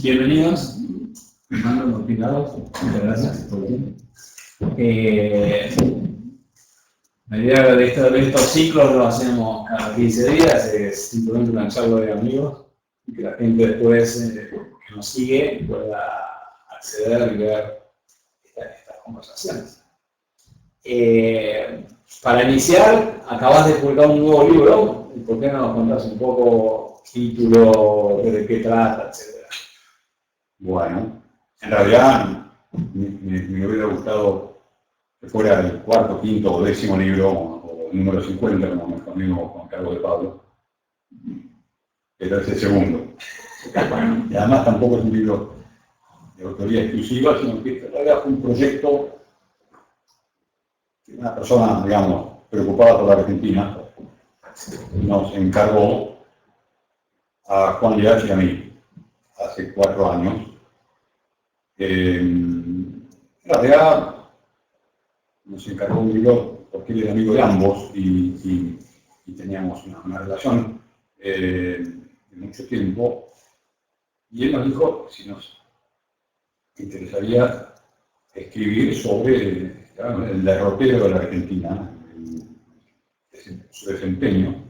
Bienvenidos, hermanos opinados, muchas gracias. Todo bien. La idea de estos ciclos lo hacemos cada 15 días, es simplemente una charla de amigos, y que la gente después que nos sigue pueda acceder y ver estas conversaciones. Para iniciar, acabas de publicar un nuevo libro, ¿por qué no nos contás un poco título, de qué trata, etcétera? Bueno, en realidad me hubiera gustado que fuera el cuarto, quinto o décimo libro, o el número 50, como nuestro amigo Juan Carlos de Pablo, pero es el segundo. Bueno, y además tampoco es un libro de autoría exclusiva, sino que en realidad fue un proyecto que una persona, digamos, preocupada por la Argentina, nos encargó a Juan Leach y a mí, hace 4 años. En realidad nos encargó un libro porque él era amigo de ambos y teníamos una relación de mucho tiempo, y él nos dijo si nos interesaría escribir sobre el derrotero de la Argentina, su desempeño,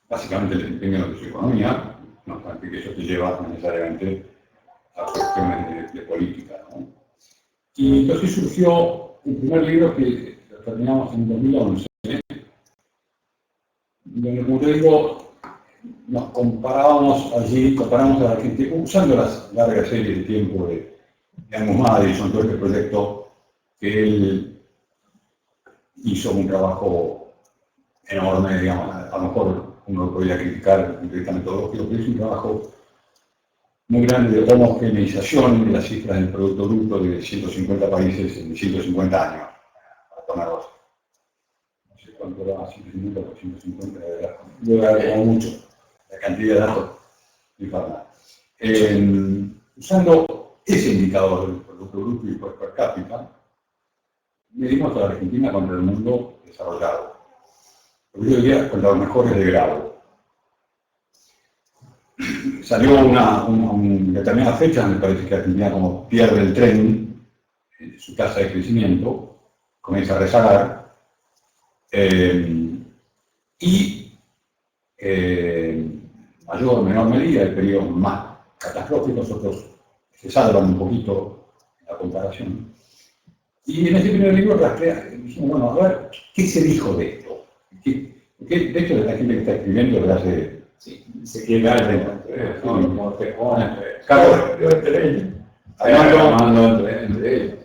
básicamente el desempeño de su economía, no obstante que eso te lleva necesariamente a cuestiones de política, ¿no? Y entonces surgió un primer libro que lo terminamos en 2011, donde, como te digo, nos comparamos a la Argentina, usando las largas series de tiempo de Amos Madison, todo este proyecto que él hizo un trabajo enorme, digamos, a lo mejor uno lo podría criticar directamente metodológico, pero es un trabajo muy grande de homogeneización de las cifras del Producto Bruto de 150 países en 150 años, para tomarlos. No sé cuánto da 150 por 150, debe haber como mucho, la cantidad de datos infernal. Usando ese indicador del Producto Bruto y per cápita, medimos a la Argentina contra el mundo desarrollado. Yo diría contra los mejores de grado. Salió una determinada fecha, me parece que Argentina como pierde el tren, su tasa de crecimiento, comienza a rezagar, y mayor o menor medida, el periodo más catastrófico, nosotros se salvan un poquito la comparación. Y en este primer libro dijimos, bueno, a ver, ¿qué se dijo de esto? Porque de hecho la gente que está escribiendo le hace... Sí, se quiere Carlos, entre ellos.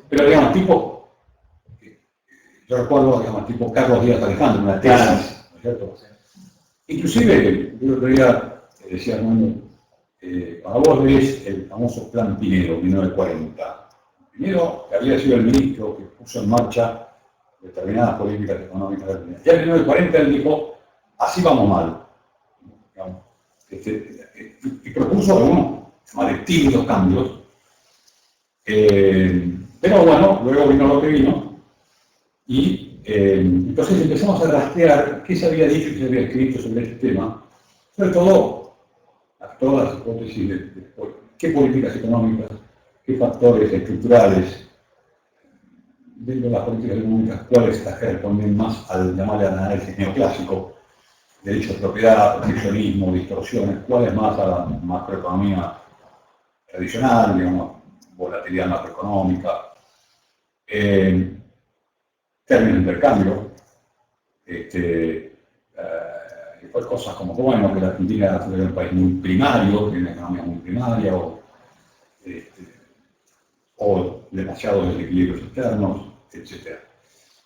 Pero digamos, tipo, yo recuerdo, digamos, tipo Carlos Díaz Alejandro, una tesis, ¿no es cierto? Inclusive, yo el otro día decía Armando, cuando vos ves el famoso Plan Pinedo, 1940, Pinedo, que había sido el ministro que puso en marcha determinadas políticas económicas de Argentina. Ya en 1940 él dijo, así vamos mal. Y propuso algunos tímidos cambios, pero bueno, luego vino lo que vino, y entonces empezamos a rastrear qué se había dicho y se había escrito sobre este tema, sobre todo todas las hipótesis de qué políticas económicas, qué factores estructurales dentro de las políticas económicas, cuáles las que responden más al llamarle análisis neoclásico, derecho de propiedad, proteccionismo, distorsiones, cuáles más a la macroeconomía tradicional, digamos, volatilidad macroeconómica, términos de intercambio, después cosas como, bueno, que la Argentina es un país muy primario, tiene una economía muy primaria, o demasiados desequilibrios externos, etc.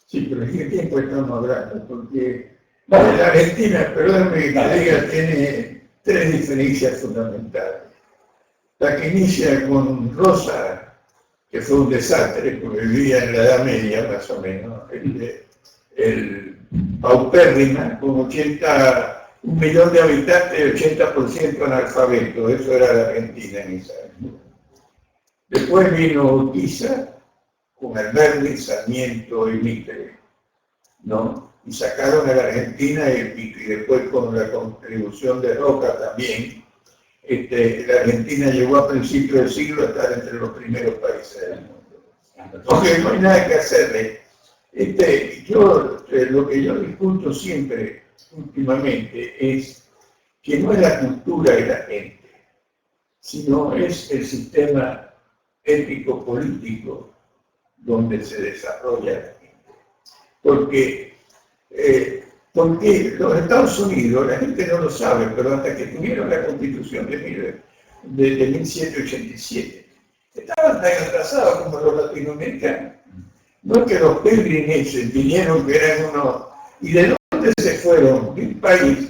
Sí, pero ¿en qué tiempo estamos hablando? Porque la Argentina, perdónme que te diga, tiene 3 diferencias fundamentales. La que inicia con Rosa, que fue un desastre, porque vivía en la Edad Media más o menos, el paupérrima, con 1 millón de habitantes, 80% analfabeto, eso era la Argentina en esa época. Después vino Urquiza, con Alberdi, Sarmiento y Mitre, ¿no? Y sacaron a la Argentina y después con la contribución de Roca también, la Argentina llegó a principios del siglo a estar entre los primeros países del mundo. Porque no hay nada que hacerle. Lo que yo discuto siempre, últimamente, es que no es la cultura de la gente, sino es el sistema ético-político donde se desarrolla la gente. Porque los Estados Unidos, la gente no lo sabe, pero hasta que tuvieron la Constitución de 1787, estaban tan atrasados como los latinoamericanos. No es que los peregrineses vinieron que eran unos... ¿Y de dónde se fueron? De un país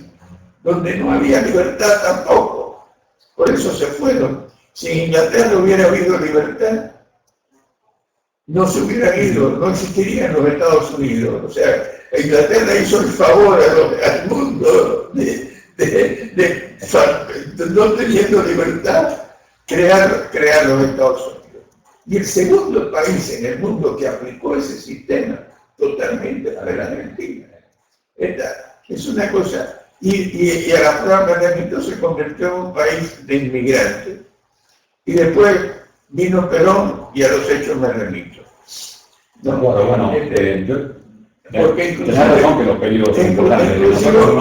donde no había libertad tampoco. Por eso se fueron. Si en Inglaterra hubiera habido libertad, no se hubieran ido, no existirían los Estados Unidos. O sea, Inglaterra hizo el favor al mundo de no teniendo libertad, crear los Estados Unidos. Y el segundo país en el mundo que aplicó ese sistema totalmente fue la Argentina. Esta es una cosa. Y a la prueba se convirtió en un país de inmigrantes. Y después vino Perón y a los hechos me remito. No, bueno, porque tenés razón que los periodos son importantes. Nosotros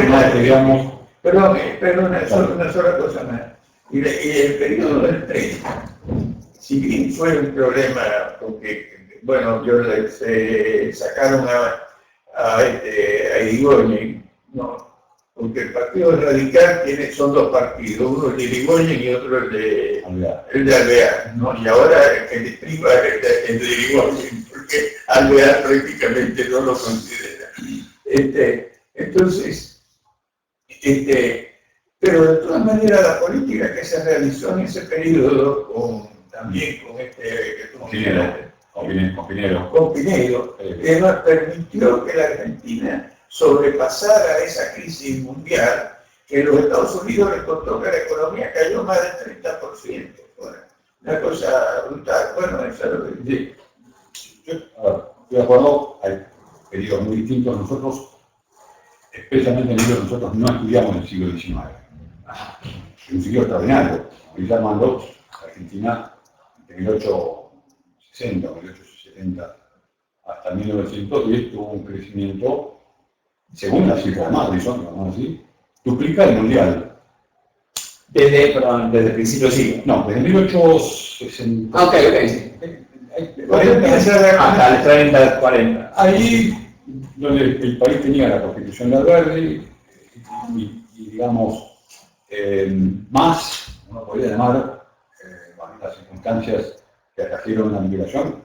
no estudiamos. Perdona, solo una sola cosa más. Y el periodo del 30, si bien fue un problema, porque, bueno, sacaron a Irigoyen, no, porque el Partido Radical son dos partidos, uno el de Irigoyen y otro el de Alvear, ¿no? Y ahora el de priva es el de Irigoyen, porque Alvear prácticamente no lo considera. Entonces, pero de todas maneras la política que se realizó en ese periodo, también con Pinedo, permitió que la Argentina sobrepasara esa crisis mundial, que los Estados Unidos les costó que la economía cayó más del 30%. Bueno, una cosa brutal. Bueno, eso es lo que digo. Yo estoy de acuerdo, hay periodos muy distintos. Nosotros, especialmente en ellos, nosotros no estudiamos el siglo XIX. Es un siglo extraordinario. Guillermo Armando, Argentina, de 1860, 1870 hasta 1910 tuvo un crecimiento, según la cifra de Madison, digamos así, duplica el mundial. Desde el principio del siglo. No, desde 1860. Ah, ok, sí. Hasta el 30, 40. Ahí, donde el país tenía la Constitución de Alberdi, y digamos, más, uno podría llamar, las circunstancias que atrajeron la migración,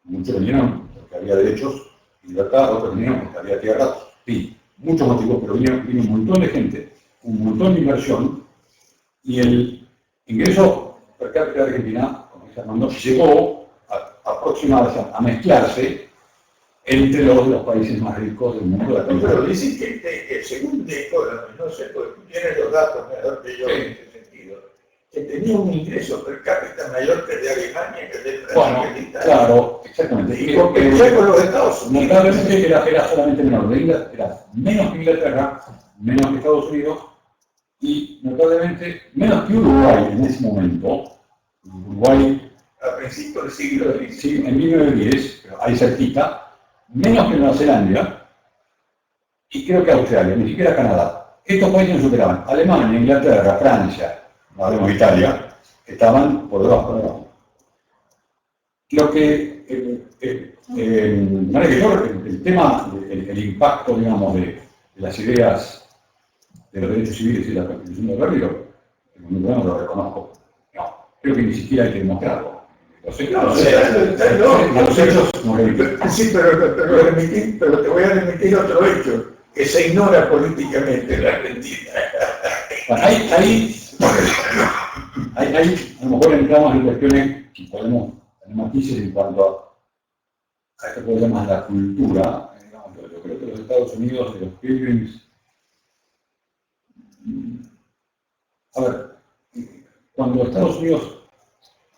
muchos vinieron porque había derechos y libertad, otros vinieron porque había tierra, sí, muchos motivos, pero vino un montón de gente, un montón de inversión, y el ingreso per cápita de Argentina, como dice Armando, llegó a aproximarse, a mezclarse entre los países más ricos del mundo. Pero dicen que según The Economist, no sé, porque tú tienes los datos mejor que yo en ese sentido, que tenía un ingreso per cápita mayor que el de Alemania, que el de Francia, bueno, que el de Italia. claro, exactamente. Y porque ya con los Estados Unidos. Notablemente era solamente menor, era menos que Inglaterra, menos que Estados Unidos, y notablemente menos que Uruguay en ese momento. Uruguay, a principios del siglo XX. sí, en 1910, pero ahí cerquita, menos que Nueva Zelanda, y creo que Australia, ni siquiera Canadá. Estos países no superaban. Alemania, Inglaterra, Francia, no hablemos de Italia, estaban por debajo. Lo que, el tema, el impacto, digamos, de las ideas de los derechos civiles y la Constitución de Alberdi, lo reconozco. No, creo que ni siquiera hay que demostrarlo. Los hechos, sí, pero te voy a remitir otro hecho, que se ignora políticamente en la Argentina. Hay a lo mejor entramos en cuestiones que podemos tener matices en cuanto a este problema de la cultura. Yo creo que los Estados Unidos, de los Pilgrims, a ver, cuando Estados Unidos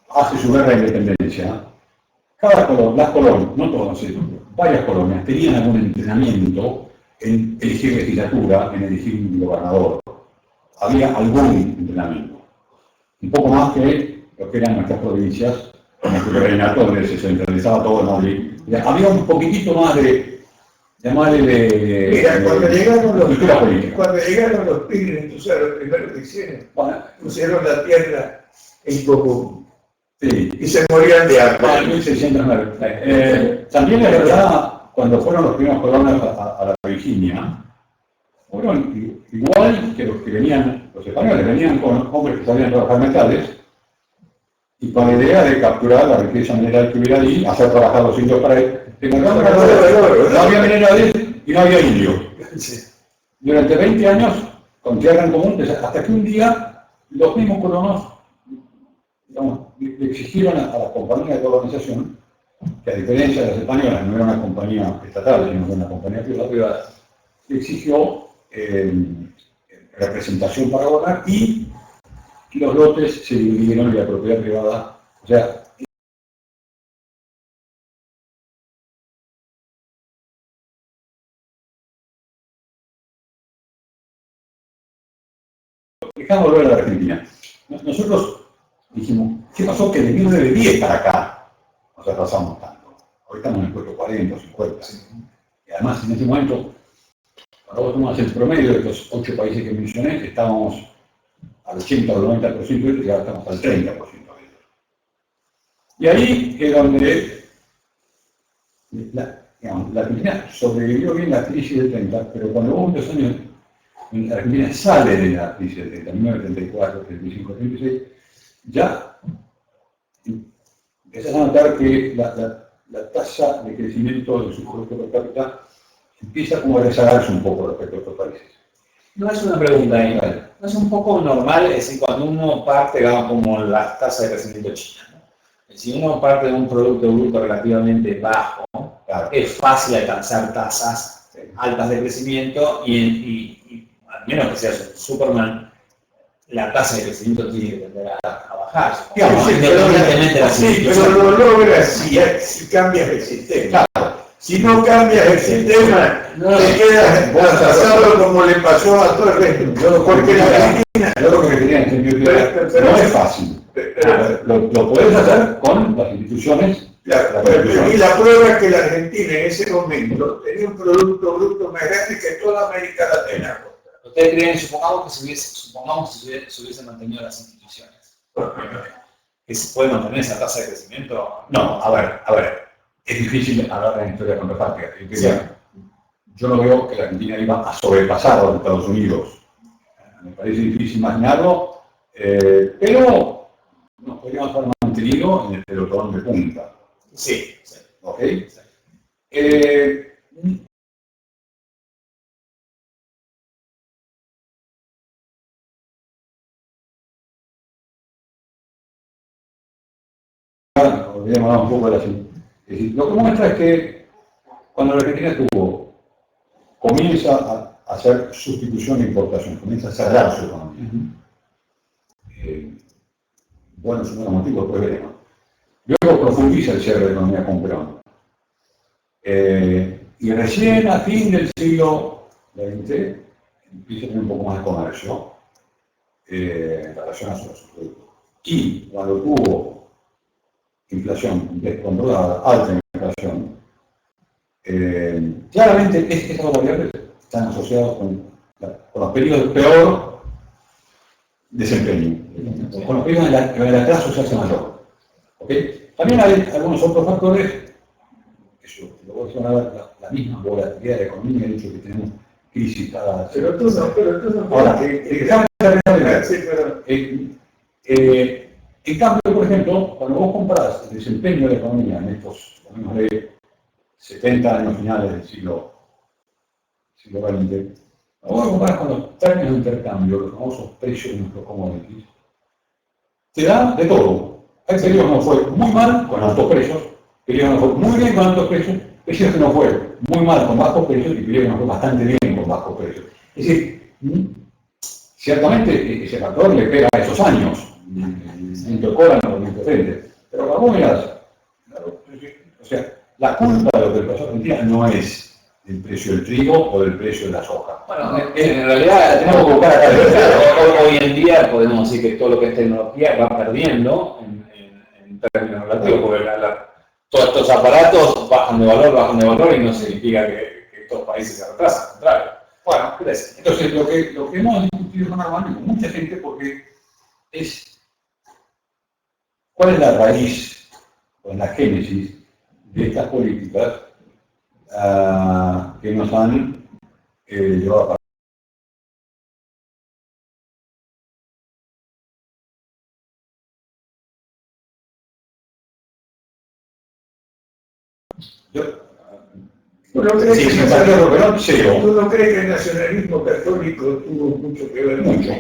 hace su guerra de independencia, las colonias, no todas, varias colonias, tenían algún entrenamiento en elegir legislatura, en elegir un gobernador. había algún entrenamiento. Un poco más que lo que eran nuestras provincias, como el virreinato, donde se centralizaba todo en Madrid. Había un poquitito más de Mira, cuando cultura política. cuando llegaron los pibes, tú sabes lo primero que hicieron, Bueno, pusieron la tierra en común sí. y se morían de Para hambre. 1609. También es verdad, cuando fueron los primeros colonos a la Virginia, fueron igual que los que venían, los españoles venían con hombres que sabían trabajar metales, y con la idea de capturar la riqueza mineral que hubiera allí, hacer trabajar a los indios para él. No había minerales y no había indio. Durante 20 años, con tierra en común, hasta que un día los mismos colonos, digamos, le exigieron a la compañía de colonización, que a diferencia de las españolas no era una compañía estatal, sino una compañía privada, le exigió representación para gobernar y los lotes se dividieron en la propiedad privada. O sea, dejamos volver a la Argentina. Nosotros dijimos, ¿qué pasó? Que de 1910 para acá nos atrasamos tanto. Hoy estamos en el puesto 40 o 50. Y además, en ese momento, cuando vos tomas el promedio de los 8 países que mencioné, estábamos al 80 o 90% de ellos y ahora estamos al 30% de ellos. Y ahí es donde la Argentina sobrevivió bien la crisis del 30, pero cuando hubo muchos años, la Argentina sale de la crisis del 30, 1934, 35, 36, ya empiezas a notar que la tasa de crecimiento de su producto per cápita empieza como a rezagarse un poco respecto a otros países. No es una pregunta ahí, no es un poco normal, es decir, cuando uno parte, digamos, como la tasa de crecimiento china, ¿no? Si uno parte de un producto bruto relativamente bajo, claro, es fácil alcanzar tasas altas de crecimiento y al menos que seas un Superman, la tasa de crecimiento tiene que tender a bajar. Sí, pero lo logras si cambias el sistema. Claro. Si no cambias el sistema, te quedas atrasado como le pasó a todo el resto. Porque la Argentina... Yo lo que quería entender no es fácil. Lo puedes hacer con las instituciones. Y la prueba es que la Argentina en ese momento tenía un producto bruto más grande que toda América Latina. ¿Ustedes creen, supongamos que se hubiesen mantenido las instituciones, que se puede mantener esa tasa de crecimiento? No, a ver. Es difícil hablar de la historia contrafáctica. Yo no veo que la Argentina iba a sobrepasar a los Estados Unidos. Me parece difícil imaginarlo, pero nos podríamos haber mantenido en el pelotón de punta. Sí. ¿Ok? Sí. Podríamos hablar un poco de la... Es decir, lo que muestra es que cuando la Argentina comienza a hacer sustitución de importación, comienza a cerrar su economía. Bueno, es uno de los motivos, pues veremos. Luego profundiza el cierre de la economía con Perón. Y recién a fin del siglo XX empieza a tener un poco más de comercio en relación a sus productos. Y cuando tuvo inflación descontrolada, alta inflación, claramente estas variables están asociadas con los periodos de peor desempeño, con los periodos en la clase social se mayor. ¿Okay? También hay algunos otros factores, que yo lo voy a mencionar, la misma volatilidad de la economía, el hecho de que tenemos crisis cada... Pero tú no. Ahora, déjame terminar. En cambio, por ejemplo, cuando vos comparás el desempeño de la economía en estos, menos de 70 años finales del siglo XX, vos comparás con los términos de intercambio, los famosos precios de nuestros commodities, te da de todo. Hay periodos que nos fue muy mal con altos precios, periodos que nos fue muy bien con altos precios, periodos que nos fue muy mal con bajos precios y periodos que nos fue bastante bien con bajos precios. Es decir, ciertamente ese factor le pega a esos años, incorporan a los diferentes. Pero cuando vos mirás, claro, o sea, la culpa de lo que le pasó a Argentina no es del precio del trigo o del precio de la soja. Bueno, en realidad tenemos que buscar acá. Hoy en día podemos decir que todo lo que es tecnología va perdiendo en términos relativos, porque todos estos aparatos bajan de valor y no significa que estos países se retrasan, al contrario. Bueno, gracias. Entonces, lo que hemos discutido con Armando y con mucha gente, porque es cuál es la raíz o la génesis de estas políticas que nos han llevado a ¿Tú no crees sí, que sin saber lo que no cero. ¿Tú no crees que el nacionalismo católico tuvo mucho que ver? Mucho.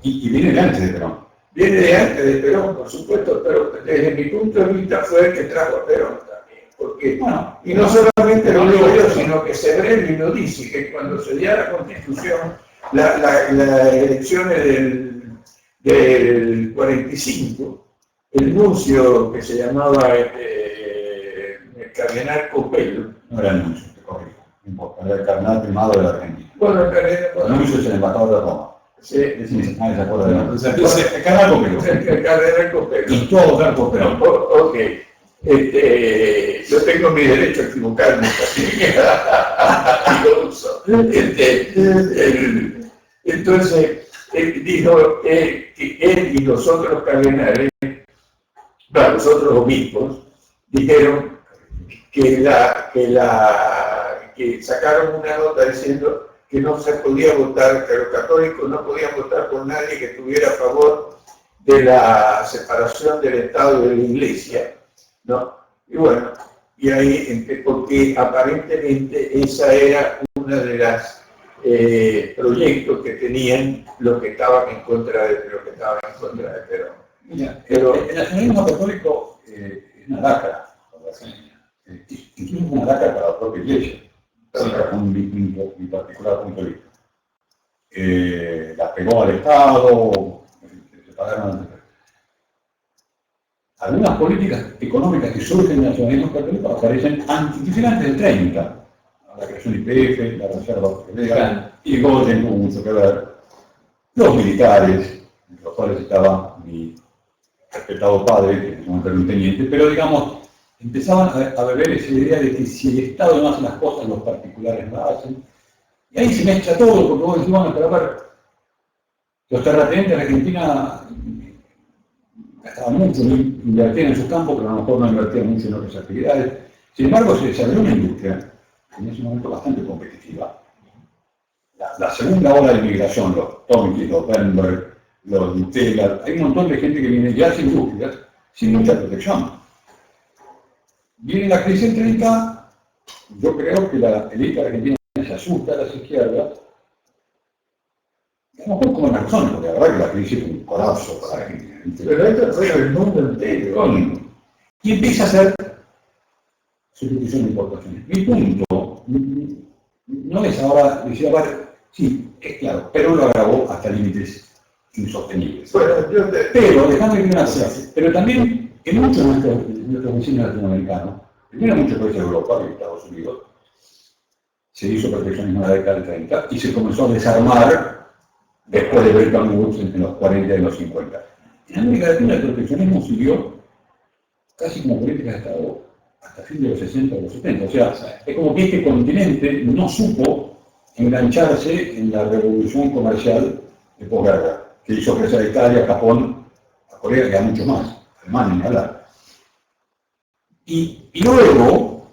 Y viene de antes de Perón. Viene de antes de Perón, por supuesto, pero desde mi punto de vista fue el que trajo a Perón también. Porque, Bueno, y no solamente lo digo yo, sino que Sebrelli lo dice, que cuando se dio la Constitución, las elecciones del 45, el nuncio que se llamaba el cardenal Copello. no era el nuncio, te corrijo. No importa, era el cardenal primado de la Argentina. Bueno, el cardenal El nuncio es el embajador de Roma. Sí. Nadie se acuerda de nada. Entonces, el cardenal Copello. El cardenal Copello. Y todo el Copello. Ok. Yo tengo mi derecho a equivocarme también. Y lo uso. Entonces, dijo que él y los otros cardenales, los otros obispos, dijeron que sacaron una nota diciendo que no se podía votar, que los católicos no podían votar por nadie que estuviera a favor de la separación del Estado y de la Iglesia, ¿no? Y bueno, y ahí, porque aparentemente esa era una de las proyectos que tenían los que estaban en contra de Perón. Mira, Pero el nacionalismo católico es una lacra, incluso una lacra para la propia iglesia, con mi particular punto de vista. La pegó al Estado, se pagaron. Algunas políticas económicas que surgen del nacionalismo católico aparecen inclusive antes del 30. La creación de IPF, la reserva petrolera, y Goyen tuvo mucho que ver. Los militares, entre los cuales estaba mi respetado padre, que en ese momento era un teniente, pero digamos, empezaban a beber esa idea de que si el Estado no hace las cosas, los particulares las hacen. Y ahí se mezcla todo, porque vos decís, bueno, pero a ver, los terratenientes de Argentina gastaban mucho, invertían en sus campos, pero a lo mejor no invertían mucho en otras actividades. Sin embargo, se desarrolló una industria en ese momento bastante competitiva. La segunda ola de inmigración, los Tomitis, los Bernberg, los Nutella, hay un montón de gente que viene ya sin industrias, sin mucha protección. Viene la crisis del 30, yo creo que la élite argentina se asusta a las izquierdas, a lo mejor como las razones, porque la verdad que la crisis es un colapso para la Argentina. pero esto fue el mundo entero. Y empieza a hacer sustitución de importaciones. Mi punto no es ahora decir, sí, es claro, pero lo agravó hasta límites insostenibles. Bueno, Pero, dejando de una frase, pero también en muchos de nuestros vecinos latinoamericanos, primero muchos países de Europa y Estados Unidos, se hizo proteccionismo en la década del 30 y se comenzó a desarmar después de Bretton Woods en los 40 y los 50. En América Latina el proteccionismo siguió casi como política de Estado hasta fin de los 60 o los 70. O sea, es como que este continente no supo engancharse en la revolución comercial de posguerra, que hizo crecer a Italia, a Japón, a Corea y a mucho más, Alemania ni hablar. Y luego,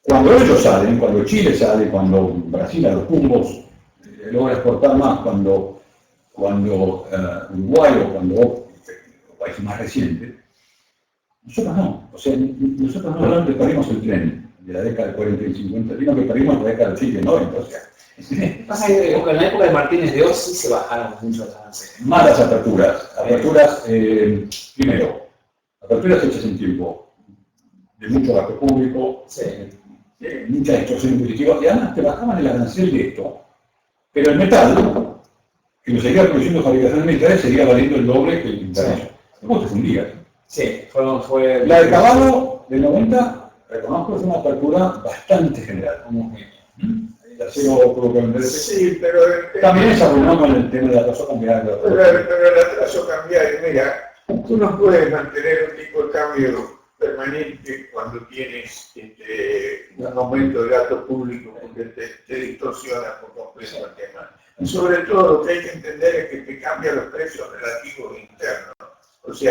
cuando ellos salen, cuando Chile sale, cuando Brasil a los tumbos logra exportar más, cuando Uruguay o cuando los países más recientes, nosotros no. O sea, nosotros no solamente perdimos el tren de la década del 40 y 50, sino que perdimos la década del 80 y 90. O sea, pasa que en la época de Martínez de Oz sí se bajaron mucho las aranceles. malas aperturas. Primero, aperturas hechas en tiempo de mucho gasto público, mucha extorsión impositiva, y además te bajaban el arancel de esto, pero el metal, que lo seguía produciendo fabricaciones militares, seguía valiendo el doble que el internacional. ¿Cómo te fundías? Sí, fue... La de Caballo del 90, reconozco, es una apertura bastante general. El acero tuvo que venderse. Sí, pero También se arruinó con el tema del atraso cambiario. pero el atraso cambiario, mira, tú no puedes mantener un tipo de cambio permanente cuando tienes un aumento de gasto público, porque te distorsiona por completo el tema. Y sobre todo lo que hay que entender es que te cambia los precios relativos internos. O sea,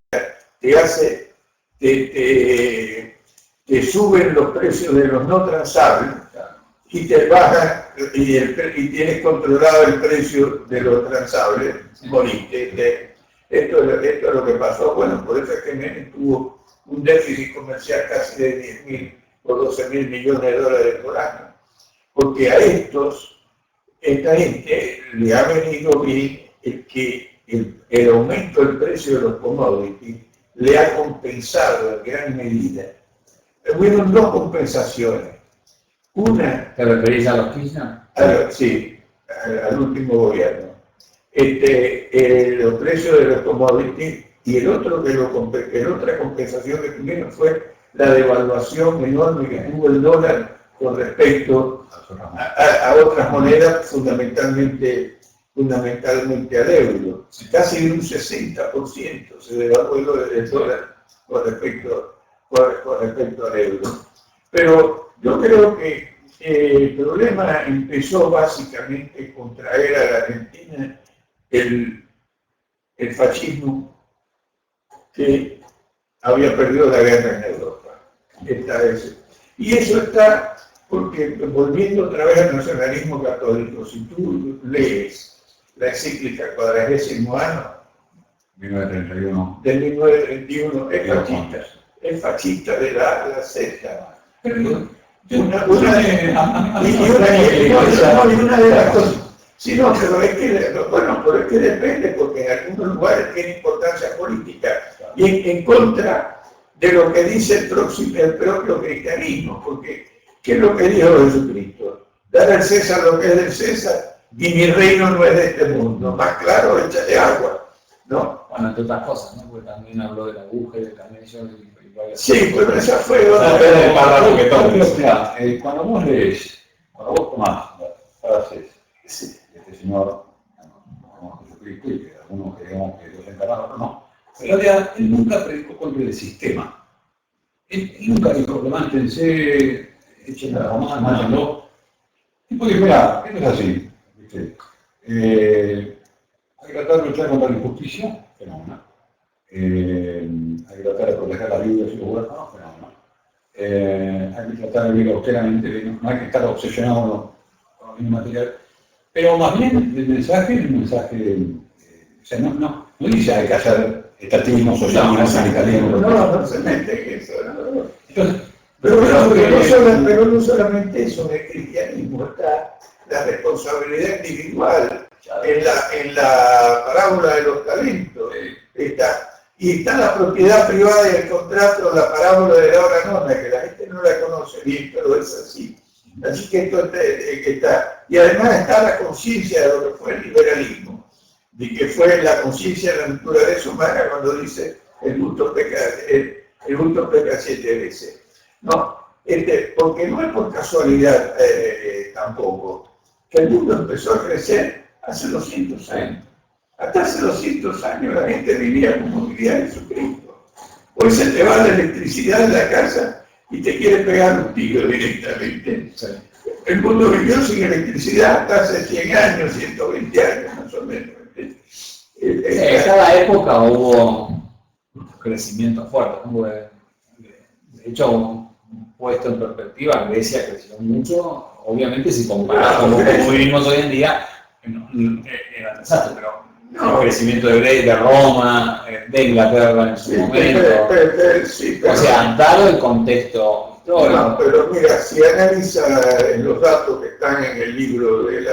te suben los precios de los no transables y te bajan y tienes controlado el precio de los transables. Moriste. Esto es lo que pasó. Bueno, por eso es que Menem tuvo un déficit comercial casi de 10.000 o 12.000 millones de dólares por año. Porque a esta gente le ha venido bien que el aumento del precio de los commodities le ha compensado en gran medida. Hubo dos compensaciones. Una... ¿Te referís a los Kirchner? Sí, al último gobierno. Los precios de los commodities y la otra compensación que tuvieron fue la devaluación enorme que tuvo el dólar con respecto a otras monedas, fundamentalmente al euro. Casi de un 60% se devaluó el dólar con respecto al euro. Pero yo creo que el problema empezó básicamente con traer a la Argentina el fascismo que había perdido la guerra en Europa. Y eso está porque, volviendo otra vez al nacionalismo católico, si tú lees la encíclica Quadragésimo Anno 1931. de 1931, es fascista de la secta. Una de las cosas. Sí, no, pero es que depende, porque en algunos lugares tiene importancia política y en contra de lo que dice el propio cristianismo, porque ¿qué es lo que dijo Jesucristo? Dar al César lo que es del César y mi reino no es de este mundo. Más claro, échale agua, ¿no? Bueno, entre otras cosas, ¿no? Porque también habló de la aguja y del camello y varias Sí, pero esa fue otra. Cuando vos tomás las frases de este señor, Jesucristo, y que algunos creemos que Dios encarnado, no, pero en realidad él nunca predicó contra el sistema. Él nunca dijo, levántense, echen la mano, mátenlo. Tipo dijo, mira, esto es así. Hay que tratar de luchar contra la injusticia, fenómeno. Hay que tratar de proteger la vida y los huérfanos, fenómeno. Hay que tratar de vivir austeramente, no hay que estar obsesionado con lo mismo material. Pero más bien el mensaje es un mensaje, o sea, no dice hay que hacer estatismo, socialismo, sindicalismo. No se mete en eso. Entonces, pero no solamente eso, en el cristianismo está la responsabilidad individual. En la parábola de los talentos está la propiedad privada y el contrato, la parábola de la hora nona, que la gente no la conoce bien, pero es así. Así que esto está. Y además está la conciencia de lo que fue el liberalismo, de que fue la conciencia de la naturaleza humana cuando dice el justo peca 7 veces. No, porque no es por casualidad tampoco que el mundo empezó a crecer hace 200 años. Hasta hace 200 años la gente vivía como vivía Jesucristo. Hoy se te va la electricidad en la casa y te quiere pegar un tiro directamente. Sí. El mundo vivió sin electricidad hasta hace 100 años, 120 años más o menos. En cada época hubo crecimiento fuerte, ¿no? De hecho, puesto en perspectiva, Grecia creció mucho, obviamente si comparamos con cómo vivimos hoy en día, era un desastre, pero el crecimiento de Roma, de Inglaterra en su momento, o sea, dado el contexto histórico. No, pero mira, si analiza los datos que están en el libro de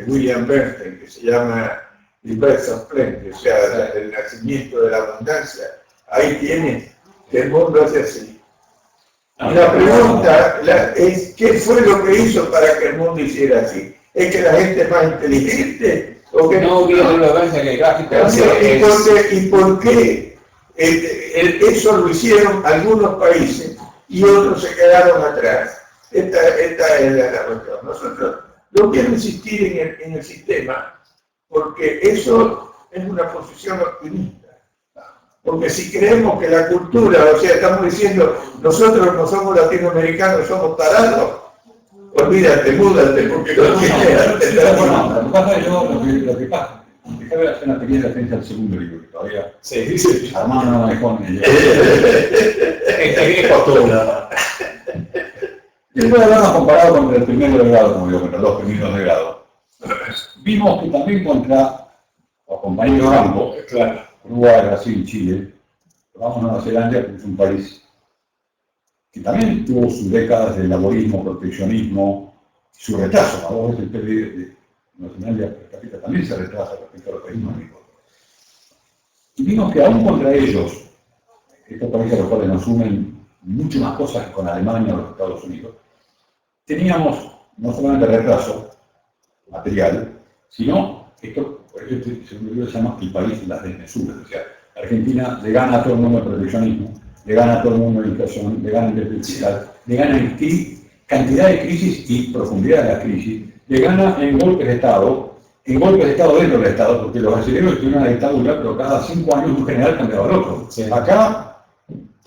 William Bernstein, que se llama The Birth of Plenty, o sea, el nacimiento de la abundancia, ahí tienes que el mundo hace así. La pregunta es, ¿qué fue lo que hizo para que el mundo hiciera así? ¿Es que la gente es más inteligente? ¿O que no hubiera relevancia que el gráfico? ¿Y por qué eso lo hicieron algunos países y otros se quedaron atrás. Esta es la cuestión. Nosotros no quiero insistir en el sistema, porque eso es una posición optimista. Porque si creemos que la cultura, o sea, estamos diciendo, nosotros no somos latinoamericanos, somos tarados, olvídate, múdate, porque no Bueno, lo que pasa es lo que pasa. Déjame hacer una pequeña referencia al segundo libro, que todavía Sí. Armando no me dejó ni Es costumbre. Y después de habernos comparado con el primero de grado, como digo, contra los primeros de grado, vimos que también contra los compañeros de campo, Claro. Uruguay, Brasil, Chile, vamos a Nueva Zelanda, que es un país que también tuvo sus décadas de laborismo, proteccionismo, su retraso. A vos el PIB de Nueva Zelanda per cápita también se retrasa respecto a los países nórdicos. Y vimos que aún contra ellos, estos países a los cuales nos unen mucho más cosas que con Alemania o los Estados Unidos, teníamos no solamente retraso material, sino esto, por eso este segundo libro se llama El país de las desmesuras. O sea, Argentina le gana a todo el mundo el proteccionismo, le gana a todo el mundo la inflación, le gana el déficit fiscal, le gana en cantidad de crisis y profundidad de la crisis, le gana en golpes de Estado dentro del Estado, porque los brasileños tienen una dictadura, pero cada 5 años un general cambiaba al otro. Sí. Acá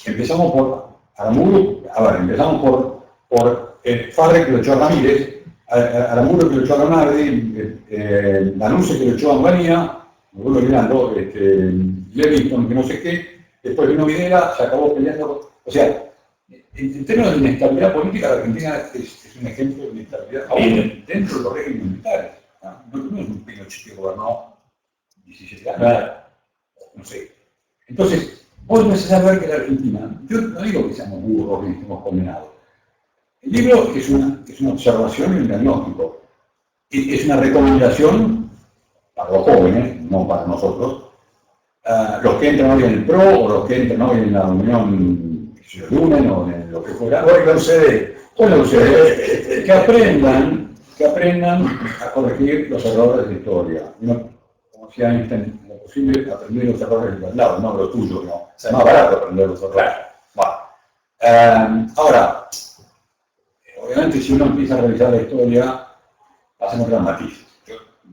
empezamos por Aramuro, empezamos por Farre, que lo echó a Ramírez, Aramuro, que lo echó a Leonardi, Danuse, que lo echó a Anguanía, me vuelvo olvidando, Levingston, que no sé qué, después vino Videla, se acabó peleando. O sea, en términos de inestabilidad política, la Argentina es un ejemplo de inestabilidad, aún dentro de los regímenes militares. No es un Pinochet que gobernó 17 años, Claro. no sé. Entonces, vos empezás a ver que la Argentina, yo no digo que seamos burros ni estemos condenados. El libro es una observación y un diagnóstico. Es una recomendación para los jóvenes, no para nosotros, los que entran hoy en el PRO o los que entran hoy en la Unión de UNEN o en lo que fuera, o en la UCD, que aprendan a corregir los errores de historia. Como decía Einstein, lo posible aprender los errores del lado, no los tuyos, no. Es más barato aprender los errores. Bueno, ahora, obviamente si uno empieza a revisar la historia, hacemos gran matices.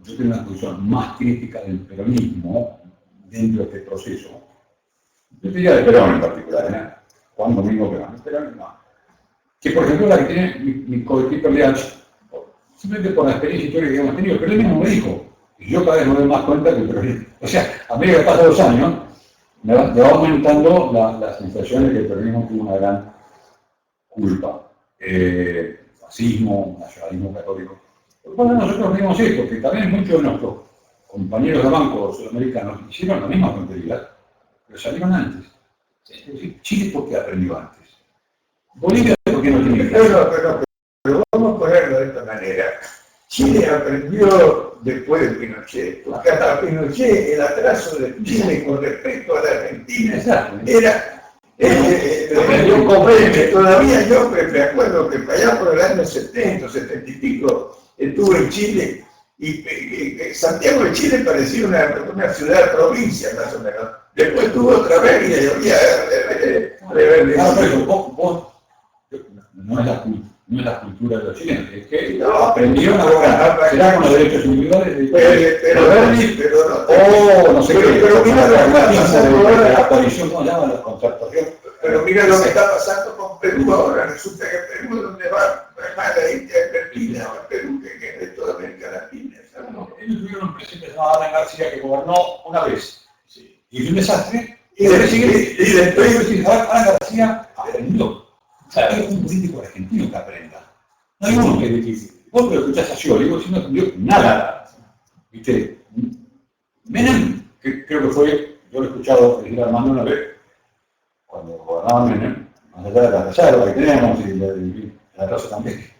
Yo tengo una posición más crítica del peronismo dentro de este proceso. Yo diría de Perón en particular, Juan Domingo Perón, no. Que por ejemplo la que tiene mi coequiper Leach, simplemente por la experiencia histórica que hemos tenido, pero él mismo me dijo, y yo cada vez me doy más cuenta que el peronismo, o sea, a medida que pasan los años, me va aumentando la sensación de que el peronismo tuvo una gran culpa. Fascismo, nacionalismo católico. Bueno, nosotros vimos esto, que también muchos de nuestros compañeros de banco sudamericanos hicieron la misma tontería, pero salieron antes. Es decir, Chile, ¿por qué aprendió antes? Bolivia, ¿por qué no tiene pero vamos a ponerlo de esta manera. Chile aprendió después de Pinochet, porque hasta Pinochet el atraso de Chile con respecto a la Argentina era todavía yo me acuerdo que allá por el año 70, 70 y pico, estuve en Chile y Santiago de Chile parecía una ciudad provincia más o menos. Después estuvo otra vez y había no es la cultura de los chilenos, es que no, aprendieron a gobernar, será con los derechos individuales, no sé qué, pero mira lo que está pasando ahora, la coalición, ¿cómo se llama? La concertación. Pero mira lo que está pasando con Perú ahora, resulta que Perú es donde va más la India Argentina, Perú que es toda América Latina. Ellos tuvieron un presidente que se llamaba Alan García que gobernó una vez, y fue un desastre, y después Alan García aprendió. O sea, hay un político argentino que aprenda. No hay uno que es difícil. Vos lo escuchás a Scioli, y vos no aprendió nada. ¿Viste? Menem, que creo que fue, yo lo he escuchado decir a Armando una vez, cuando gobernaba Menem, más allá de la reserva que tenemos y la raza también,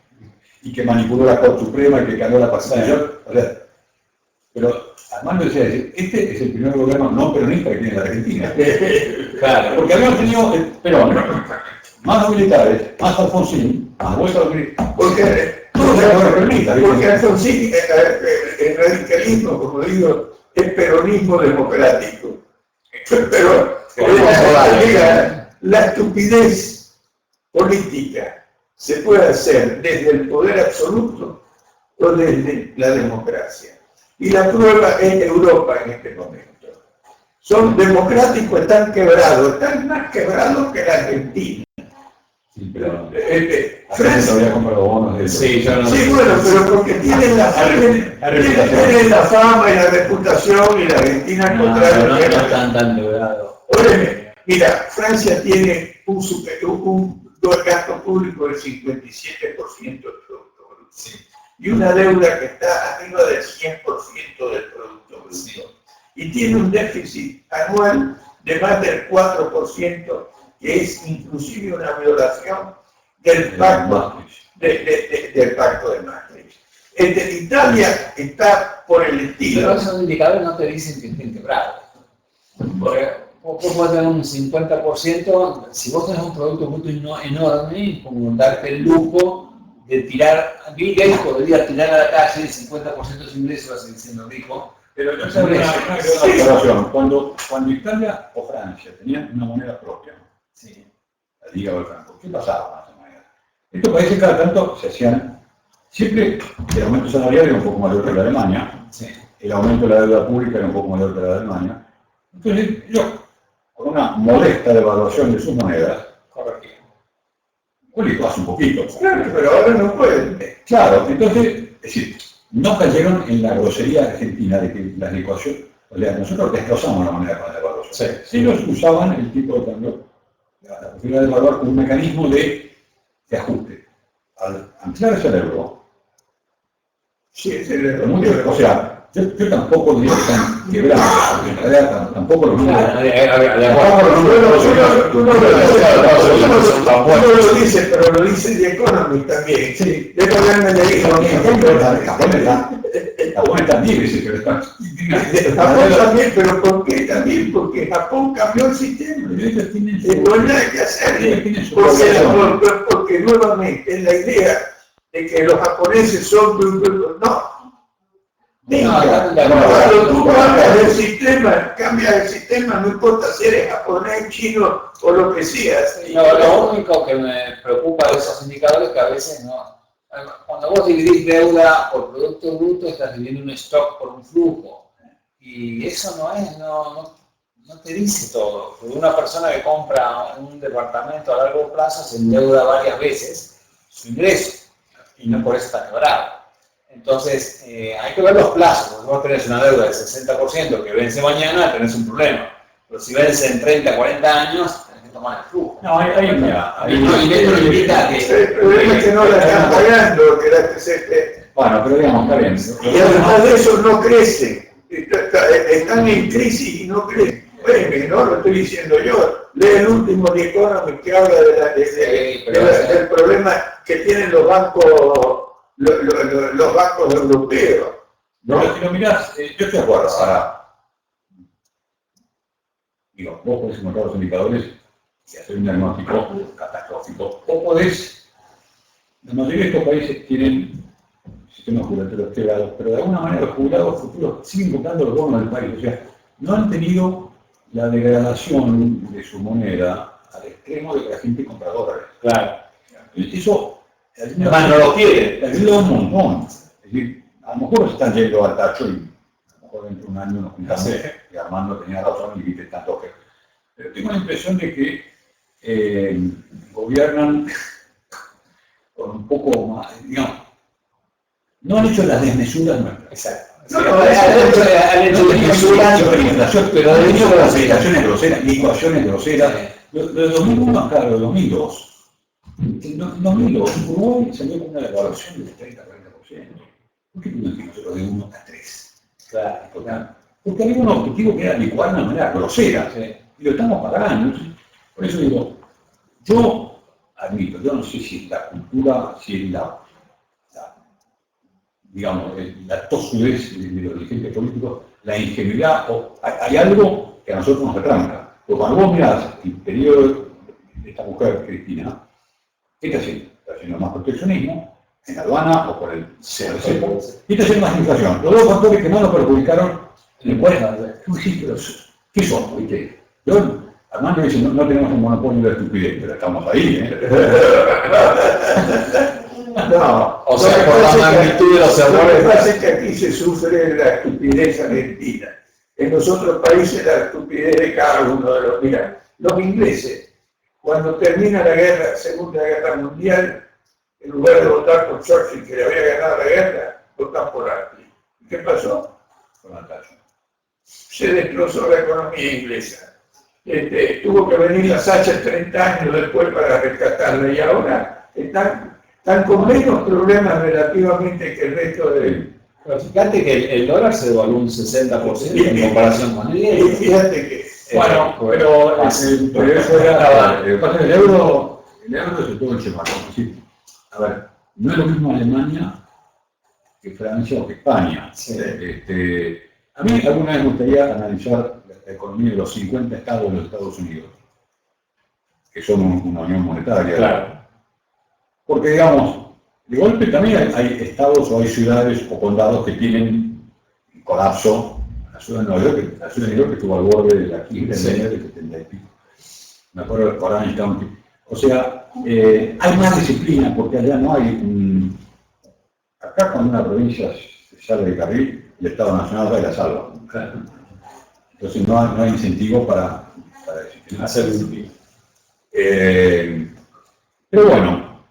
y que manipuló la Corte Suprema y que cambió la Constitución. O sea, pero Armando decía, este es el primer gobierno no peronista que tiene la Argentina. Claro, porque habíamos tenido el Perón, más militares, más Alfonsín, más vuelta a los militares. Porque Alfonsín, el radicalismo, como digo, es peronismo democrático. Pero la estupidez política se puede hacer desde el poder absoluto o desde la democracia. Y la prueba es Europa en este momento. Son democráticos, están quebrados, están más quebrados que la Argentina. Sí, pero Francia había comprado bonos de Sí, yo no sí, bueno, pero porque tienen la fama y la reputación y la Argentina no, contrario. no están tan logrados. Óyeme, mira, Francia tiene un gasto público del 57% del Producto Bruto. Sí. Y una deuda que está arriba del 100% del Producto Bruto. Sí. Y tiene un déficit anual de más del 4%, que es inclusive una violación del pacto del pacto de Maastricht. Italia está por el estilo. Pero esos indicadores no te dicen que estén quebrados. Porque vos podés tener un 50%, si vos tenés un producto bruto enorme, como darte el lujo de tirar, Bill Gates podría tirar a la calle el 50% de su ingreso, va a seguir siendo rico, pero no sabes. Cuando Italia o Francia tenían una moneda propia, Sí. la Liga o el Franco, ¿qué pasaba con esa moneda? Estos países cada tanto se hacían, siempre el aumento salarial era un poco mayor que la de Alemania, Sí. el aumento de la deuda pública era un poco mayor que la de Alemania. Entonces, ellos, con una modesta devaluación de sus monedas, Correcto. Bolívar hace un poquito. Claro, pero ahora no pueden. Claro, entonces, es decir, no cayeron en la grosería argentina de que la licuación, o sea, nosotros destrozamos la moneda con la devaluación. Sí. Ellos usaban el tipo de cambio, la posibilidad de devaluar como un mecanismo de ajuste. Al anclarse al euro, Sí, es el o sea, yo tampoco diría que están quebrados, porque en realidad tampoco lo mismo. Uno lo dice, pero lo dice The Economist también. Sí. De Economist le dijo, Japón también dice que está. Japón también, pero ¿por qué también? Porque Japón cambió el sistema. No hay nada que hacer. Porque nuevamente la idea de que los japoneses son... No. Cuando tú cambias el sistema, no importa si eres japonés, chino o lo que seas. Lo único que me preocupa de esos indicadores es que a veces no. Cuando vos dividís deuda por producto bruto, estás dividiendo un stock por un flujo. Y eso no te dice todo. Porque una persona que compra un departamento a largo plazo se endeuda varias veces su ingreso. Y no por eso está quebrado. Entonces, hay que ver los plazos. Vos tenés una deuda del 60% que vence mañana, tenés un problema. Pero si vence en 30, 40 años, tenés que tomar el flujo. No, ahí Y esto lo indica que... El problema es que no la están pagando. Bueno, pero digamos, está bien. Y además de eso no crecen. Están en crisis y no crecen. Bueno, no lo estoy diciendo yo. Lee el último The Economist que habla del problema que tienen los bancos. Los bancos europeos. No, si lo mirás, yo estoy de acuerdo. Ahora, digo, vos podés encontrar los indicadores y hacer un diagnóstico catastrófico. O podés, la mayoría de estos países tienen sistemas jubilatorios quebrados, pero de alguna manera los jubilados futuros siguen comprando los bonos del país. O sea, no han tenido la degradación de su moneda al extremo de que la gente compra dólares. Claro. Eso Además no lo quiere. ayuda un montón. Es decir, a lo mejor se están yendo al tacho y a lo mejor dentro de un año nos juntamos y Armando tenía razón y dice tanto que. Pero tengo la impresión de que gobiernan con un poco más, digamos, no han hecho las desmesuras nuestras. Exacto. Han hecho desmesuras, pero han hecho las legislaciones groseras, licuaciones groseras. Lo de 2001, claro, de 2002. En 2002, Uruguay salió con una devaluación del 30-40%. ¿Por qué no nosotros de 1 a 3? Claro, porque había un objetivo que era licuar de una manera grosera. Sí. Y lo estamos pagando. Por eso digo, yo admito, yo no sé si es la cultura, si es digamos, la tosudez de los dirigentes políticos, la ingenuidad, o hay algo que a nosotros nos retranca. Porque cuando vos mirás el periodo de esta mujer, Cristina, ¿qué está haciendo? Está haciendo más proteccionismo en la aduana o por el cepo. Y está haciendo más inflación. Los dos factores que más nos perjudicaron en el cual, ¿qué son? ¿Viste? Yo, Fernando dice, no tenemos un monopolio de la estupidez, pero estamos ahí, ¿eh? No, O sea, por la magnitud de los errores. Lo que pasa es que aquí se sufre la estupidez argentina. En los otros países la estupidez de cada uno de los... Mira, los ingleses, cuando termina la guerra, Segunda Guerra Mundial, en lugar de votar por Churchill, que le había ganado la guerra, votan por Attlee. ¿Qué pasó? Se destrozó la economía inglesa. Tuvo que venir la Thatcher 30 años después para rescatarla y ahora están con menos problemas relativamente que el resto de... Pero fíjate que el dólar se devaluó un 60% en comparación con Y el fíjate que... bueno, pero eso era... Lo que pasa es que el euro es todo el chemaco. A ver, no es lo mismo Alemania que Francia o que España. Sí. A mí alguna vez me gustaría analizar la economía de los 50 estados de los Estados Unidos, que son una unión monetaria. Claro. Porque, digamos, de golpe también hay estados o hay ciudades o condados que tienen un colapso. La ciudad de Nueva York, que estuvo al borde de la quinta en del 70 y pico. Me acuerdo de Orange County. O sea, hay más disciplina porque allá no hay acá cuando una provincia se sale de carril, el Estado Nacional va y la salva. Entonces no hay incentivo para Hacer disciplina. Pero bueno,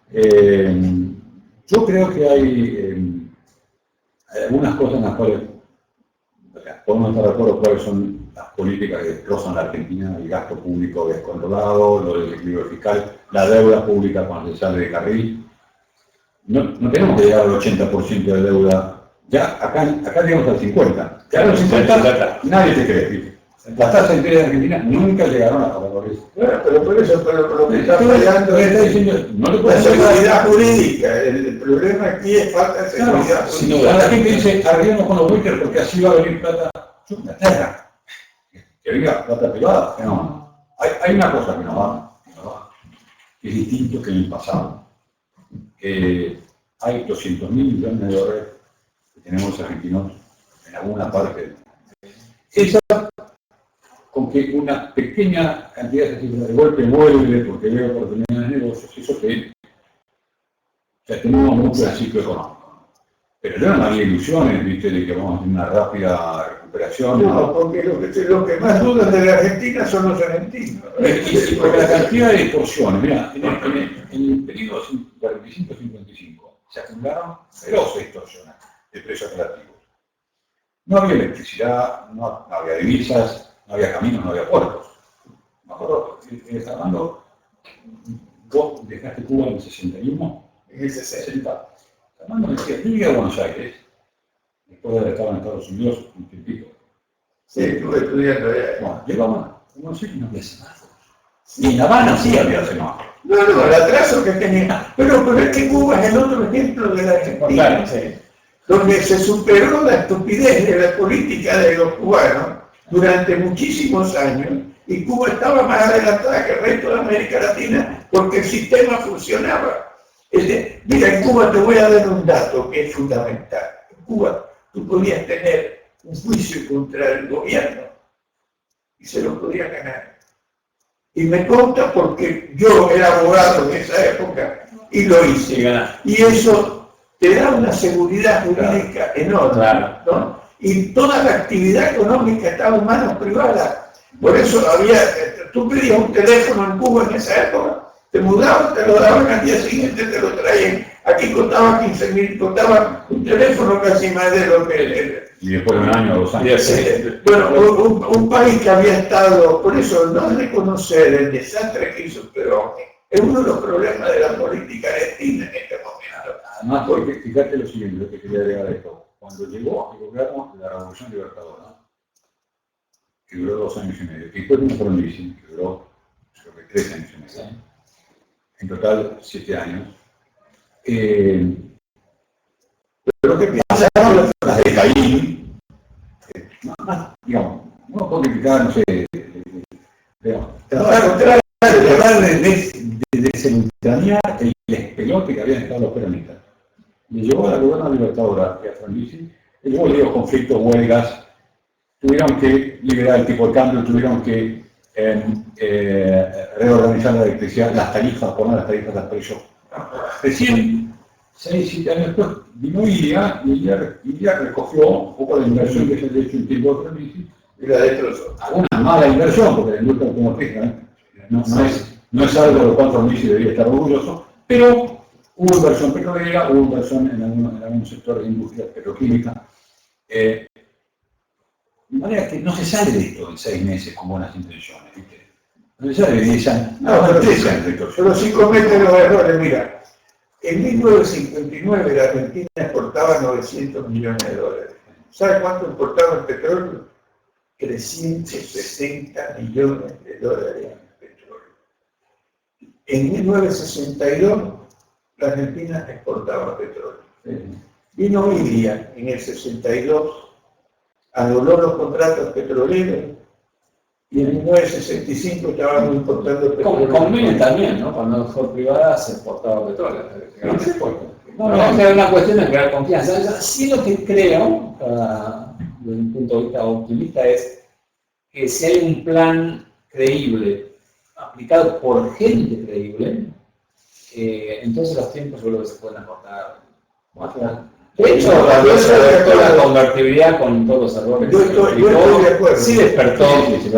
yo creo que hay algunas cosas en las cuales podemos estar de acuerdo cuáles son las políticas que destrozan la Argentina, el gasto público descontrolado, lo del equilibrio fiscal, la deuda pública cuando se sale de carril. No tenemos que llegar al 80% de deuda. Ya acá llegamos al 50%. Ya a los 50% nadie te cree. ¿Viste? Las tasas de interés de Argentina nunca llegaron a valores. Bueno, pero por eso, lo que está fallando es no te la puedes seguridad jurídica. El problema aquí es falta de seguridad jurídica. La gente dice, arribemos con los bunkers porque así va a venir plata. Inglaterra. Que venga plata privada. No. Hay una cosa que nos va, que es distinto que en el pasado. Hay 200.000 millones de dólares que tenemos los argentinos en alguna parte. Esa, con que una pequeña cantidad de golpe vuelve porque veo oportunidades de negocios, eso que ya tenemos mucho del ciclo económico. Pero yo no había ilusiones, viste, de que vamos a tener una rápida recuperación. No, porque lo que más dudan de la Argentina son los argentinos. Y porque la cantidad de distorsiones, mira, en el periodo 45-55 se acumularon feroces distorsiones de precios relativos. No había electricidad, no había divisas, no había caminos, no había puertos. Me acuerdo, Fernando, vos dejaste Cuba en el 61, En el 60. Fernando me decía, yo llegué a Buenos Aires, después de haber estado en Estados Unidos un tiempito. Sí, estuve estudiando allá. Bueno, llegamos a Buenos Aires y no había semáforos. Y en La Habana sí había semáforos. No, el atraso que tenía. Pero es que Cuba es el otro ejemplo de la Argentina. Claro, sí. Donde se superó la estupidez de la política de los cubanos durante muchísimos años y Cuba estaba más adelantada que el resto de América Latina porque el sistema funcionaba. Mira, en Cuba te voy a dar un dato que es fundamental. En Cuba tú podías tener un juicio contra el gobierno y se lo podías ganar. Y me consta porque yo era abogado en esa época y lo hice. Y eso te da una seguridad jurídica enorme, ¿no? Y toda la actividad económica estaba en manos privadas. Por eso tú pedías un teléfono en Cuba en esa época, te mudaban, te lo daban al día siguiente, te lo traían. Aquí costaba 15.000, costaba un teléfono casi más de lo que... Y después de un año o 2 años. Bueno, un país que había estado, por eso no reconocer el desastre que hizo Perón, es uno de los problemas de la política argentina en este momento. Además, porque fíjate lo siguiente, lo que quería agregar a esto. Cuando llegó al gobierno la Revolución Libertadora, que duró 2 años y medio, que después vino Frondizi, que duró creo que 3 años y medio, en total 7 años. Pero ¿qué pasaron las de Caín? Digamos, uno puede criticar, no sé, tratar de desentrañar el despelote que habían estado los peronistas. Le llevó a la gobierno Libertadora y a Frondizi, le llevó los conflictos, huelgas, tuvieron que liberar el tipo de cambio, tuvieron que reorganizar la electricidad, las tarifas, poner las tarifas de precios. Recién, 6, 7 años después, vino IDIA y IDIA recogió un poco de inversión que se había hecho en tiempo de crisis Y la destrozó. alguna mala inversión, porque la industria automotriz no es algo de lo cual Formici debería estar orgulloso, pero hubo inversión petrolera, hubo inversión en algunos sectores de industria petroquímica. De manera que no se sale de esto en 6 meses con buenas intenciones, ¿viste? No se sale de 10 años. No, pero sí comete los errores. Mira, en 1959 la Argentina exportaba 900 millones de dólares. ¿Sabe cuánto exportaba el petróleo? 360 millones de dólares en petróleo. En 1962 la Argentina exportaba petróleo. Vino IDIA en el 62, anuló los contratos petroleros y en 1965 estábamos importando petróleo. Con Menem también, ¿no? Cuando fue privada se exportaba petróleo. No, es una cuestión de crear confianza. Sí, lo que creo, desde un punto de vista optimista, es que si hay un plan creíble, aplicado por gente creíble, entonces los tiempos yo creo que se pueden acortar. De hecho, la convertibilidad con todos los errores Yo estoy de acuerdo. sí despertó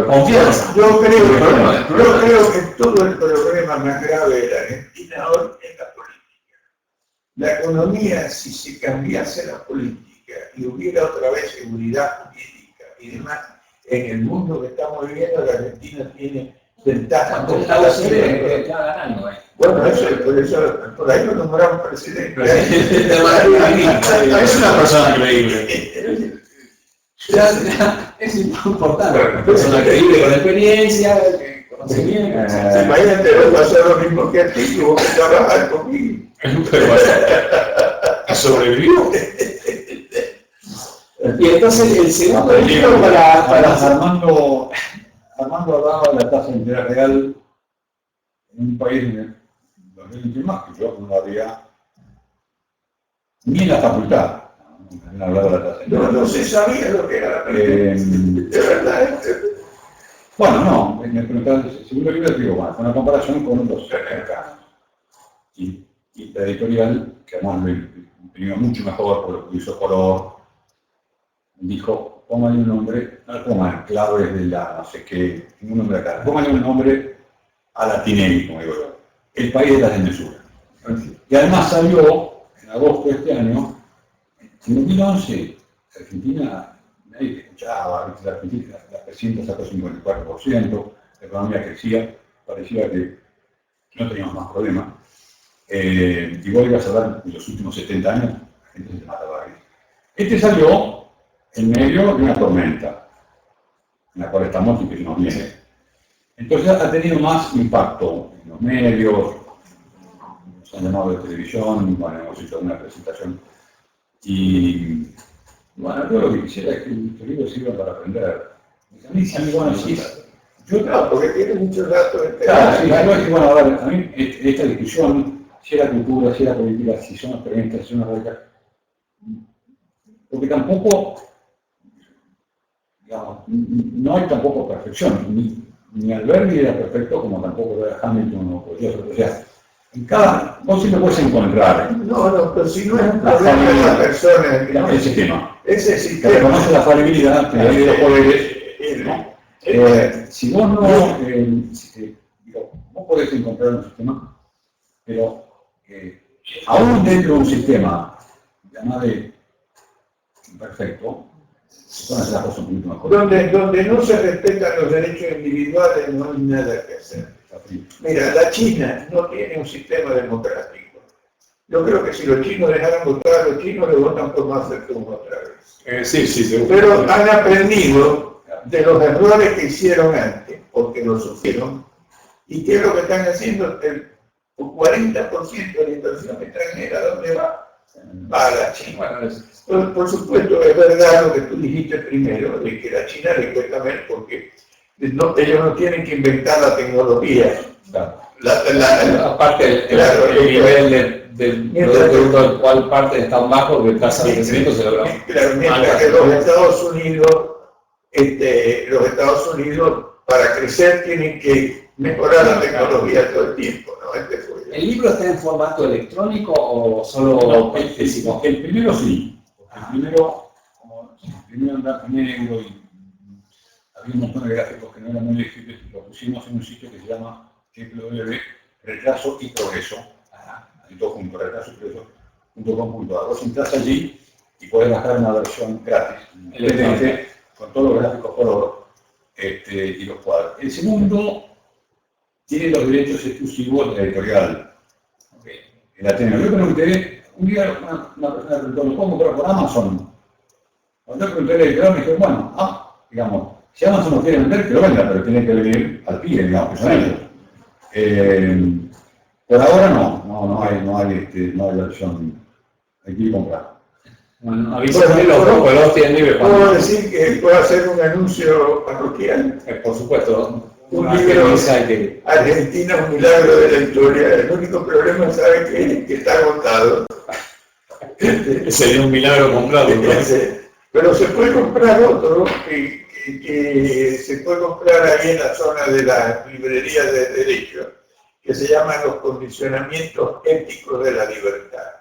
confianza. Yo creo que todo el problema más grave de la Argentina hoy es la política. La economía, si se cambiase la política y hubiera otra vez seguridad jurídica y demás, en el mundo que estamos viviendo, la Argentina tiene ventajas. Bueno, por ahí lo nombramos presidente. Es una persona creíble. Es importante. Una persona creíble con experiencia, conocimiento. Imagínate, va a hacer lo mismo que a ti, que vos que trabajar conmigo. ¿Sobrevivió? Y entonces el segundo libro para Armando hablaba de la tasa de interés real en un país en 2020 más que yo no había ni en la facultad. No hablaba de la tasa de interés. No se sabía lo que era la de verdad. Bueno, no, en el segundo libro digo, bueno, fue una comparación con otros cercanos. Y la editorial, que además lo imprimió mucho mejor por lo que hizo color, dijo, póngale un nombre, no pongan claves de la no sé qué, ningún nombre acá, póngale un nombre a la Tinelli, como digo yo, el país de la desmesura. Y además salió, en agosto de este año, en 2011, Argentina, nadie escuchaba, la Argentina, la presidenta sacó 54%, la economía crecía, parecía que no teníamos más problemas. Y vos ibas a hablar de los últimos 70 años, la gente se mataba ahí. Este salió en medio de una tormenta, en la cual estamos y que nos viene. Entonces ha tenido más impacto en los medios, nos han llamado de televisión, bueno, hemos hecho una presentación. Y bueno, yo lo que quisiera es que estos libros sirvan para aprender. A mí sí, bueno, sí. Yo no, porque tiene muchos datos. Claro, sí, bueno, a ver, a mí esta discusión, si era cultura, si era política, si son experiencias, si son radicas, porque tampoco, digamos, no hay tampoco perfección, ni Alberti era perfecto como tampoco era Hamilton o cualquier otro. O sea, en cada, vos siempre puedes encontrar. No, pero si no es un problema de la persona, el sistema. Ese Que sistema. reconoce la falibilidad, que la ley de los poderes, ¿no? Si vos no, digo, vos podés encontrar un sistema, pero aún dentro de un sistema llamado imperfecto, se pueden hacer las cosas un poquito mejor. Donde no se respetan los derechos individuales, no hay nada que hacer. Mira, la China no tiene un sistema democrático. Yo creo que si los chinos dejaran votar a los chinos, le votan por más ser como otra vez. Sí, seguro. Pero han aprendido de los errores que hicieron antes, porque los sufrieron, y qué es lo que están haciendo. El 40% de la inversión extranjera, ¿dónde va? Va a la China. Por supuesto, es verdad lo que tú dijiste primero, de que a la China le cuesta menos porque ellos no tienen que inventar la tecnología. Aparte, el nivel del producto del cual parte es tan bajo que el tasa de crecimiento se logra. Claro, mientras que los Estados Unidos para crecer tienen que mejorar la tecnología todo el tiempo, ¿no? ¿El libro está en formato electrónico o solo físico? El primero sí. El primero en blanco y negro y había un montón de gráficos que no eran muy legibles y lo pusimos en un sitio que se llama www.retraso y progreso. Así todo junto, retrasoyprogreso.com.ar. Vos entras allí y podés bajar una versión gratis, con todos los gráficos color y los cuadros. El segundo tiene los derechos exclusivos de la editorial. La tiene. Yo pregunté, un día una persona preguntó, ¿lo puedo comprar por Amazon? Cuando yo pregunté a la editorial me dijo, bueno, digamos, si Amazon no quiere vender, que lo venda, pero tiene que venir al pie, digamos, que son ellos. Por ahora no hay versión, hay que ir a comprar. Bueno, avísenme los tienen libre. ¿Puedo decir que puedo hacer un anuncio parroquial? Por supuesto. Un libro argentino, un milagro de la historia. El único problema, ¿sabe que está agotado? Sería un milagro comprarlo. Pero se puede comprar otro que se puede comprar ahí en la zona de las librerías de derecho, que se llaman Los condicionamientos éticos de la libertad.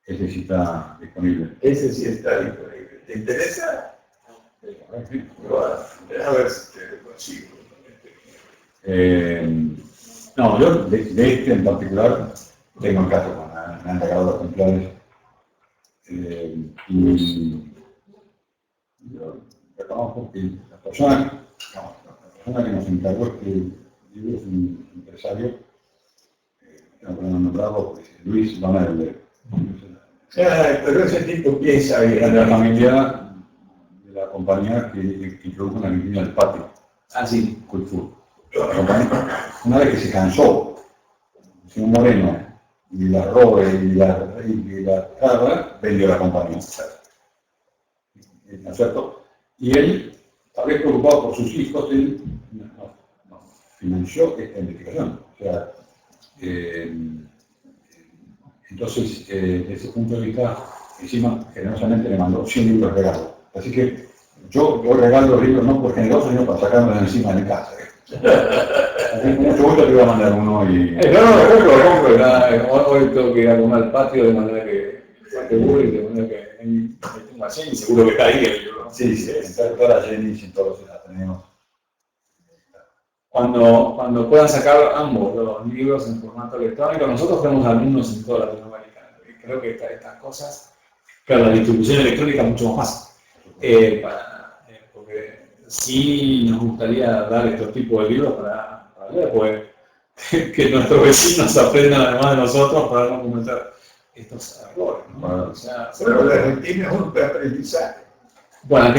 Ese sí está disponible. Ese sí está disponible. ¿Te interesa? A ver si te lo consigo. No, yo de este en particular tengo en casa, me han regalado los ejemplares. Y yo reconozco que la persona que nos encargó este libro es un empresario, no podemos nombrarlo, Luis Bamerle. Pero ese tipo piensa bien. De la familia de la compañía que introdujo en Argentina el patio. Sí. Cultura. La compañía, una vez que se cansó, el señor Moreno, y la robe y la carga, vendió la compañía. ¿No es cierto? Y él, tal vez preocupado por sus hijos, él financió esta investigación. O sea, entonces, desde ese punto de vista, encima, generosamente le mandó 100 libros de regalo. Así que yo regalo los libros no por generoso, sino para sacármelos de encima de mi casa. Así que mucho gusto te voy a mandar uno y... No, compro. Hoy tengo que ir a comer al patio de manera que seguro y de manera que tengo a Jenny, seguro que está ahí el libro. Sí, está toda la Jenny y todos la tenemos. Cuando puedan sacar ambos los libros en formato electrónico, nosotros tenemos alumnos en toda Latinoamérica. Y creo que estas cosas, claro, la distribución electrónica es mucho más fácil. Porque sí nos gustaría dar estos tipos de libros para leer, pues que nuestros vecinos aprendan además de nosotros para no cometer estos errores, ¿no? Pero la Argentina es un aprendizaje. Bueno,